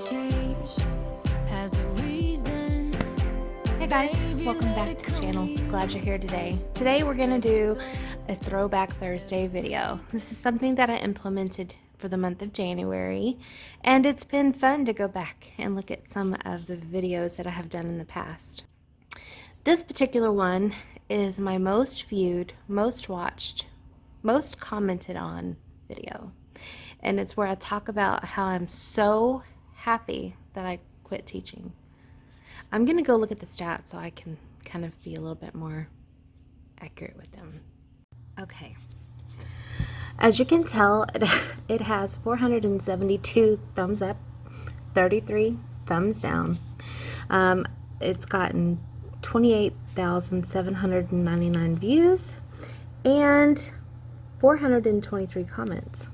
change has a reason. Hey guys, welcome back to the channel. Glad you're here today. Today we're going to do a Throwback Thursday video. This is something that I implemented for the month of January, and it's been fun to go back and look at some of the videos that I have done in the past. This particular one is my most viewed, most watched, most commented on video. And it's where I talk about how I'm so happy that I quit teaching. I'm going to go look at the stats so I can kind of be a little bit more accurate with them. Okay. As you can tell, it has 472 thumbs up, 33 thumbs down. It's gotten 28,799 views and 423 comments.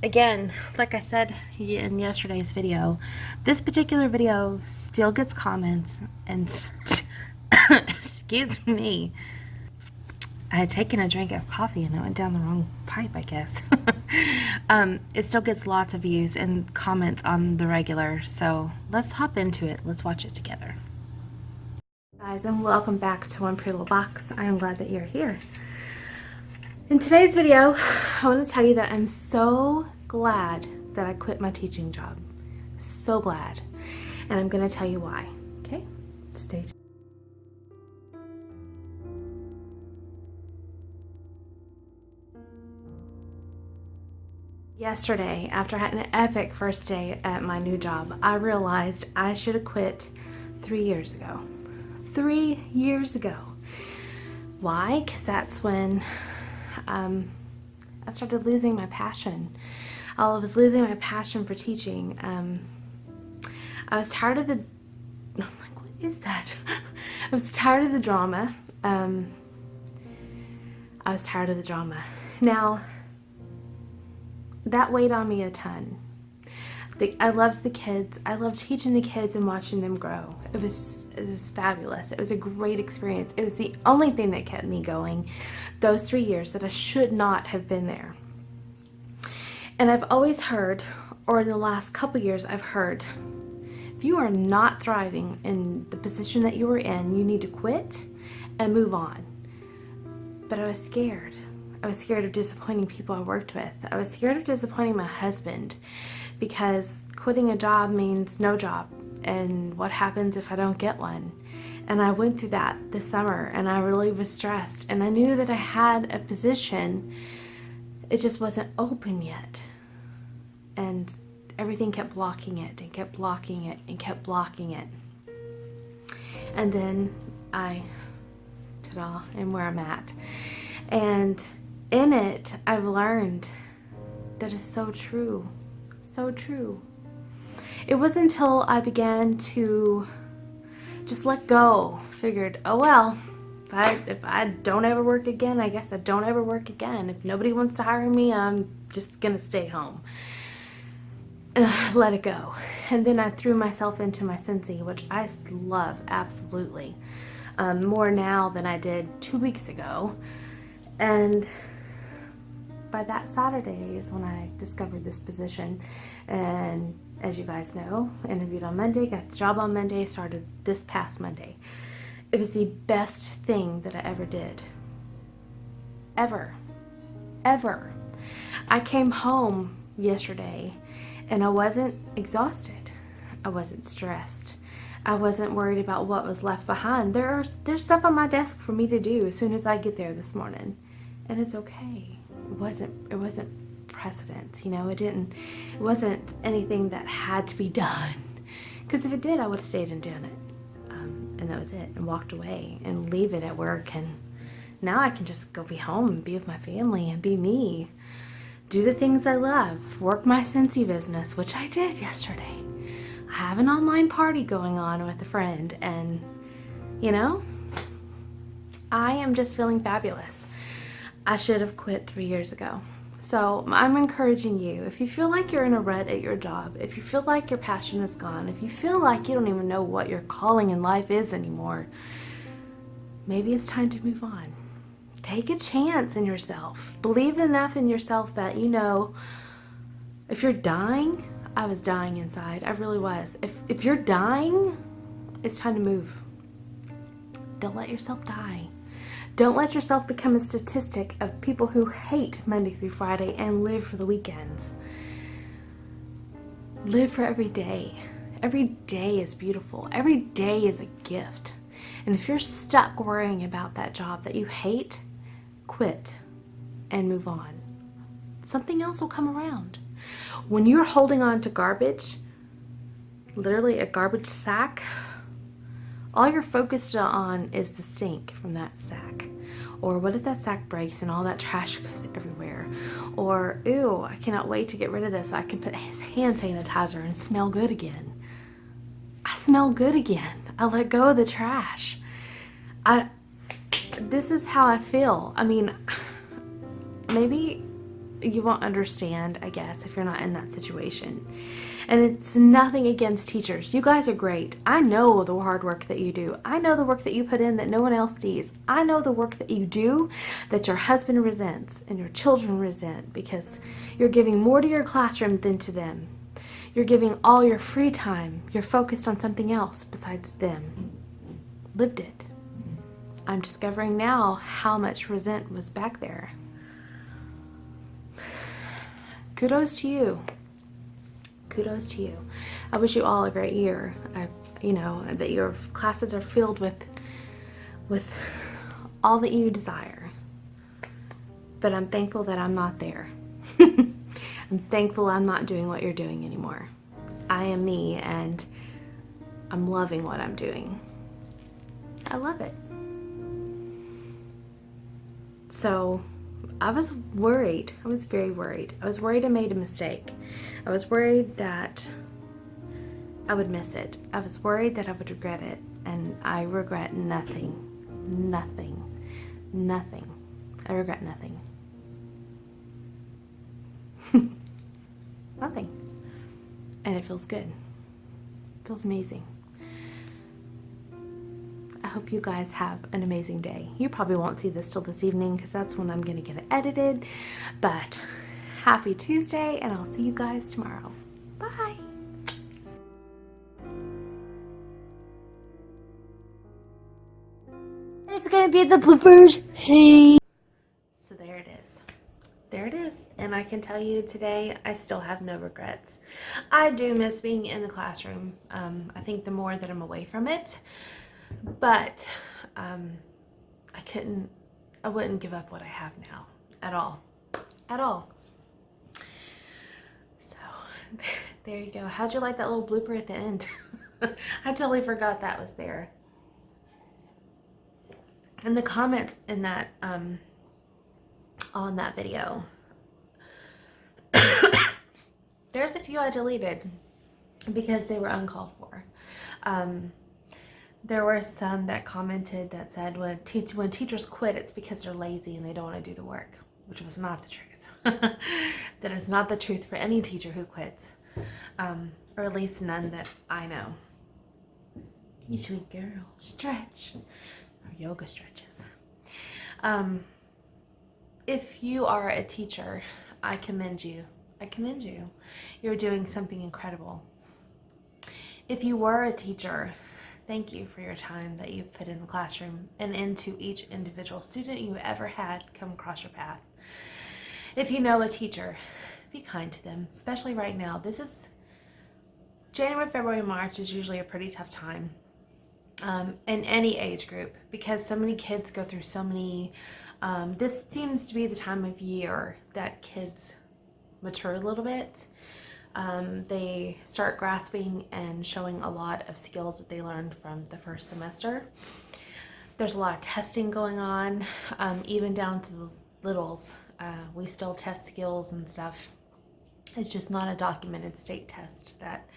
Again, like I said in yesterday's video, this particular video still gets comments and excuse me, I had taken a drink of coffee and it went down the wrong pipe, I guess. It still gets lots of views and comments on the regular, so let's hop into it. Let's watch it together. Guys, and welcome back to One Pretty Little Box. I am glad that you're here. In today's video, I want to tell you that I'm so glad that I quit my teaching job. So glad. And I'm going to tell you why. Okay? Stay tuned. Yesterday, after I had an epic first day at my new job, I realized I should have quit 3 years ago. 3 years ago. Why? Because that's when I started losing my passion. I was losing my passion for teaching. I was tired of the, I'm like, what is that? I was tired of the drama. I was tired of the drama. Now, that weighed on me a ton. I loved the kids. I loved teaching the kids and watching them grow. It was fabulous. It was a great experience. It was the only thing that kept me going those 3 years that I should not have been there. And I've always heard, or in the last couple years I've heard, if you are not thriving in the position that you were in, you need to quit and move on. But I was scared. I was scared of disappointing people I worked with. I was scared of disappointing my husband, because quitting a job means no job, and what happens if I don't get one? And I went through that this summer, and I really was stressed, and I knew that I had a position, it just wasn't open yet, and everything kept blocking it and kept blocking it and kept blocking it. And then I am where I'm at, and in it I've learned that it's so true. So true. It wasn't until I began to just let go, figured, oh well, if I don't ever work again, I guess I don't ever work again. If nobody wants to hire me, I'm just gonna stay home. And I let it go. And then I threw myself into my Scentsy, which I love absolutely, more now than I did 2 weeks ago. And by that Saturday is when I discovered this position, and as you guys know, interviewed on Monday, got the job on Monday, started this past Monday. It was the best thing that I ever did. Ever. I came home yesterday and I wasn't exhausted. I wasn't stressed. I wasn't worried about what was left behind. There's stuff on my desk for me to do as soon as I get there this morning, and it's okay. It wasn't precedent, you know. It wasn't anything that had to be done, because if it did, I would have stayed and done it, and that was it, and walked away and leave it at work. And now I can just go be home and be with my family and be me, do the things I love, work my Scentsy business, which I did yesterday. I have an online party going on with a friend, and you know, I am just feeling fabulous. I should have quit 3 years ago. So I'm encouraging you, if you feel like you're in a rut at your job, if you feel like your passion is gone, if you feel like you don't even know what your calling in life is anymore, maybe it's time to move on. Take a chance in yourself. Believe enough in yourself that you know If you're dying, I was dying inside. I really was. If you're dying, it's time to move. Don't let yourself die. Don't let yourself become a statistic of people who hate Monday through Friday and live for the weekends. Live for every day. Every day is beautiful. Every day is a gift. And if you're stuck worrying about that job that you hate, quit and move on. Something else will come around. When you're holding on to garbage, literally a garbage sack, all you're focused on is the stink from that sack. Or what if that sack breaks and all that trash goes everywhere? Or, ew, I cannot wait to get rid of this so I can put hand sanitizer and smell good again. I smell good again. I let go of the trash. This is how I feel. I mean, maybe you won't understand, I guess, if you're not in that situation. And it's nothing against teachers. You guys are great. I know the hard work that you do. I know the work that you put in that no one else sees. I know the work that you do that your husband resents and your children resent because you're giving more to your classroom than to them. You're giving all your free time. You're focused on something else besides them. Lived it. I'm discovering now how much resent was back there. Kudos to you. Kudos to you. I wish you all a great year. That your classes are filled with all that you desire. But I'm thankful that I'm not there. I'm thankful I'm not doing what you're doing anymore. I am me, and I'm loving what I'm doing. I love it. So I was worried. I was very worried. I was worried I made a mistake. I was worried that I would miss it. I was worried that I would regret it. And I regret nothing. Nothing. Nothing. I regret nothing. Nothing. And it feels good. It feels amazing. I hope you guys have an amazing day. You probably won't see this till this evening because that's when I'm going to get it edited. But happy Tuesday, and I'll see you guys tomorrow. Bye. It's going to be the bloopers. Hey. So there it is. There it is. And I can tell you today, I still have no regrets. I do miss being in the classroom. I think the more that I'm away from it, but I wouldn't give up what I have now at all. At all. So there you go. How'd you like that little blooper at the end? I totally forgot that was there. And the comments in that on that video, there's a few I deleted because they were uncalled for. There were some that commented that said when teachers quit, it's because they're lazy and they don't want to do the work, which was not the truth. That is not the truth for any teacher who quits, or at least none that I know. You sweet girl, stretch. Or yoga stretches. If you are a teacher, I commend you. I commend you. You're doing something incredible. If you were a teacher, thank you for your time that you've put in the classroom and into each individual student you ever had come across your path. If you know a teacher, be kind to them, especially right now. This is January, February, March is usually a pretty tough time. In any age group, because so many kids go through so many, this seems to be the time of year that kids mature a little bit. They start grasping and showing a lot of skills that they learned from the first semester. There's a lot of testing going on, even down to the littles. We still test skills and stuff. It's just not a documented state test that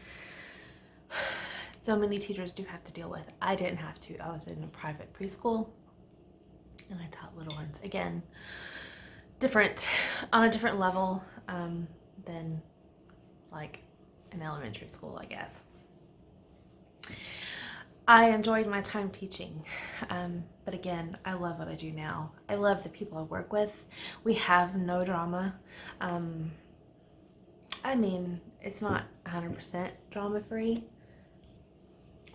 so many teachers do have to deal with. I didn't have to. I was in a private preschool and I taught little ones. Again, on a different level than like an elementary school, I guess. I enjoyed my time teaching, but again, I love what I do now. I love the people I work with. We have no drama. I mean, it's not 100% drama free.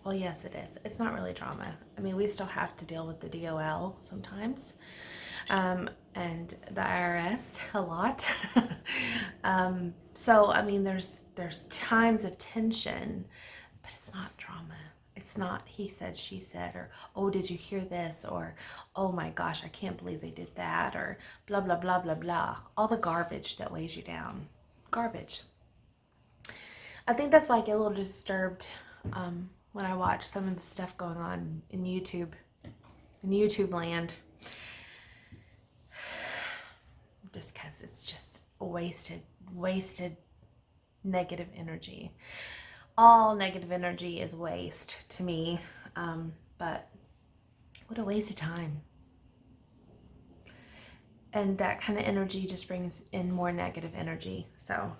Well, yes, it is. It's not really drama. I mean, we still have to deal with the DOL sometimes, and the IRS a lot. So, I mean, there's times of tension, but it's not drama. It's not he said, she said, or oh, did you hear this, or oh my gosh, I can't believe they did that, or blah blah blah blah blah. All the garbage that weighs you down. Garbage. I think that's why I get a little disturbed when I watch some of the stuff going on in YouTube land. Just because it's just wasted negative energy. All negative energy is waste to me, but what a waste of time. And that kind of energy just brings in more negative energy. So,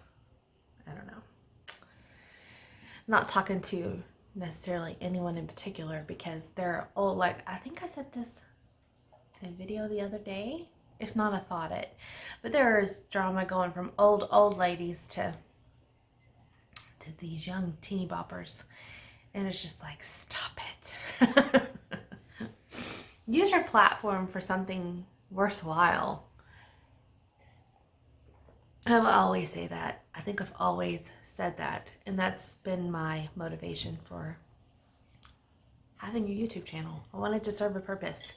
I don't know. Not talking to necessarily anyone in particular because they're all like, I think I said this in a video the other day. If not, I thought it. But there's drama going from old ladies to these young teeny boppers. And it's just like, stop it. Use your platform for something worthwhile. I will always say that. I think I've always said that. And that's been my motivation for having a YouTube channel. I wanted to serve a purpose.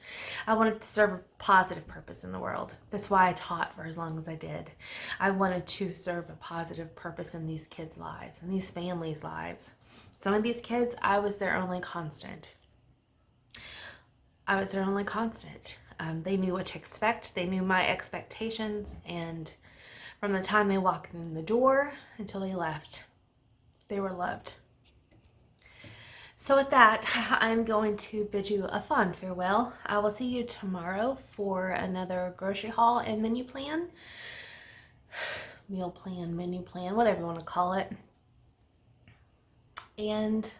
I wanted to serve a positive purpose in the world. That's why I taught for as long as I did. I wanted to serve a positive purpose in these kids' lives, in these families' lives. Some of these kids, I was their only constant. They knew what to expect. They knew my expectations. And from the time they walked in the door until they left, they were loved. So with that, I'm going to bid you a fond farewell. I will see you tomorrow for another grocery haul and menu plan. Meal plan, menu plan, whatever you want to call it. And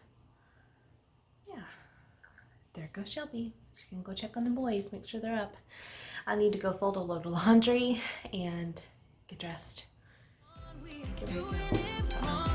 yeah, there goes Shelby. She can go check on the boys, make sure they're up. I need to go fold a load of laundry and get dressed. Get ready. So,